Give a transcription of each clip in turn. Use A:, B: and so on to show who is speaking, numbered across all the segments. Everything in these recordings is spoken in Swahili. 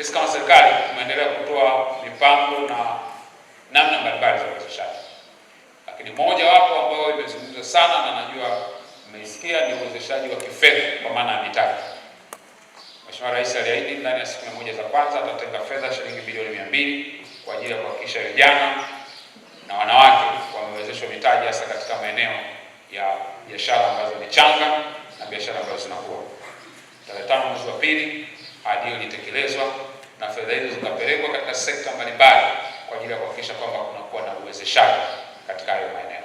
A: sisi kama serikali tumeendelea kutoa mipango na namna mbalimbali za uwezeshaji, lakini moja wapo ambayo imezungumzwa sana na najua mmeisikia ni uwezeshaji wa kifedha kwa maana ya mitaji. Mheshimiwa Rais aliahidi ndani ya siku 100 za kwanza atatenga fedha shilingi bilioni 200 kwa ajili ya kuhakikisha vijana na wanawake wamewezeshwa mitaji hasa katika maeneo ya biashara ambazo ni changa na biashara ambazo zinakuwa. Tarehe 5 mwezi wa pili ahadi hiyo ilitekelezwa na fedha hizo zikapelekwa katika sekta mbalimbali kwa ajili ya kuhakikisha kwamba kunakuwa na uwezeshaji katika hayo maeneo.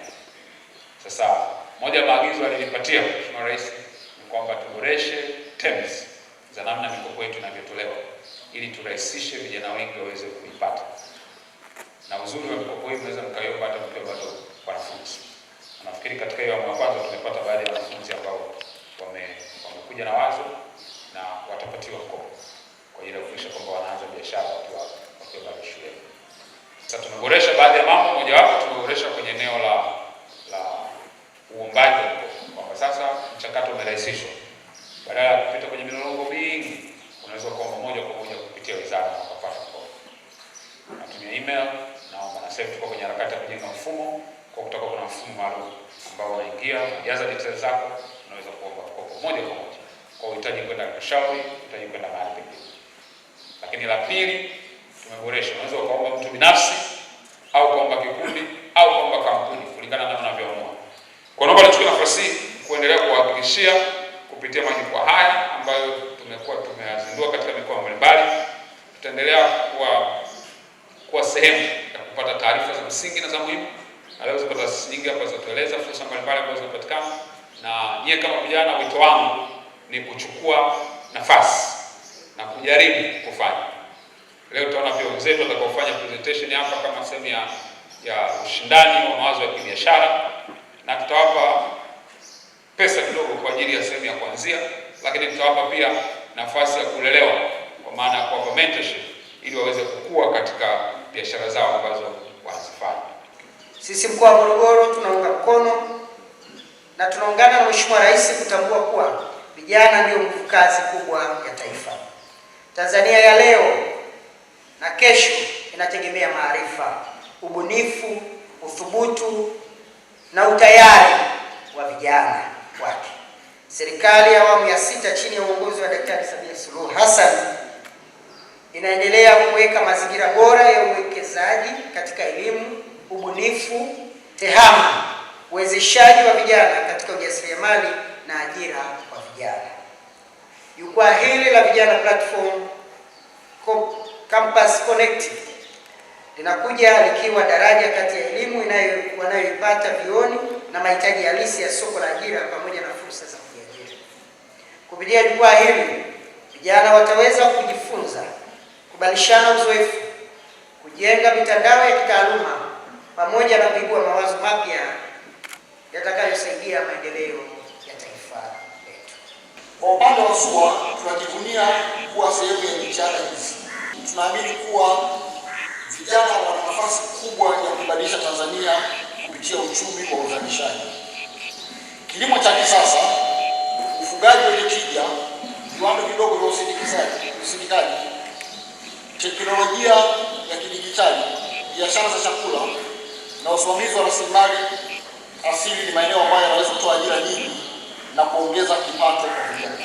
A: Sasa moja ya maagizo alinipatia Mheshimiwa Rais ni kwamba tuboreshe terms za namna mikopo yetu inavyotolewa ili turahisishe vijana wengi waweze kuipata. Na uzuri wa mikopo hii unaweza mkaiomba hata mkiwa bado wanafunzi. Nafikiri katika hiyo awamu ya kwanza tumepata baadhi ya wanafunzi ambao wamekuja na wazo na watapatiwa mkopo kwa ajili ya kuhakikisha kwamba wanaanza biashara wakiwa bado shuleni. Sasa tumeboresha baadhi ya mambo, mojawapo tumeboresha kwenye eneo la uombaji wa mkopo. Kwamba sasa mchakato umerahisishwa. Badala ya kupita kwenye milolongo mingi, unaweza kuomba moja kwa moja kupitia wizara na kupata mkopo. Natumia email na sasa tuko kwenye harakati ya kujenga mfumo kwa kutoka kuna mfumo maalum ambao unaingia, unajaza details zako, unaweza kuomba mkopo moja kwa moja. Kwa uhitaji kwenda halmashauri, uhitaji kwenda mahali pengine. Lakini la pili tumeboresha, unaweza kuomba mtu binafsi au kuomba kikundi au kuomba kampuni kulingana na unavyoamua. Kwa naomba nichukue nafasi hii kuendelea kuhakikishia kupitia majukwaa haya ambayo tumeyazindua katika mikoa mbalimbali, tutaendelea kuwa sehemu ya kupata taarifa za msingi na za muhimu. Na leo ziko taasisi nyingi hapa zitatueleza fursa mbalimbali ambazo zinapatikana, na nyie kama vijana, wito wangu ni kuchukua nafasi na kujaribu kufanya. Leo tutaona pia wenzetu watakaofanya presentation hapa kama sehemu ya ushindani wa mawazo ya kibiashara, na tutawapa pesa kidogo kwa ajili ya sehemu ya kuanzia, lakini tutawapa pia nafasi ya kulelewa kwa maana ya kuwapa mentorship ili waweze kukua katika biashara zao ambazo wanazifanya.
B: Sisi mkoa wa Morogoro tunaunga mkono na tunaungana na Mheshimiwa Rais kutambua kuwa vijana ndio nguvu kazi kubwa ya taifa. Tanzania ya leo na kesho inategemea maarifa, ubunifu, uthubutu na utayari wa vijana wake. Serikali ya awamu ya 6 chini ya uongozi wa Daktari Samia Suluhu Hassan inaendelea kuweka mazingira bora ya uwekezaji katika elimu, ubunifu, tehama, uwezeshaji wa vijana katika ujasiriamali na ajira kwa vijana. Jukwaa hili la vijana platform Campus Connect linakuja likiwa daraja kati ya elimu wanayoipata vioni na mahitaji halisi ya soko la ajira pamoja na fursa za kujiajiri. Kupitia jukwaa hili, vijana wataweza kujifunza, kubadilishana uzoefu, kujenga mitandao ya kitaaluma pamoja na kuibua mawazo mapya yatakayosaidia maendeleo ya taifa letu.
C: Kwa upande wa SUA tunajivunia kuwa sehemu ya jitihada hizi. Tunaamini kuwa vijana wana nafasi kubwa ya kubadilisha Tanzania kupitia uchumi wa uzalishaji. Kilimo cha kisasa, ufugaji wenye tija, viwanda vidogo vya usindikaji, teknolojia ya kidijitali, biashara za chakula na usimamizi wa rasilimali asili ni maeneo ambayo yanaweza kutoa ajira nyingi na kuongeza kipato kwa vijana.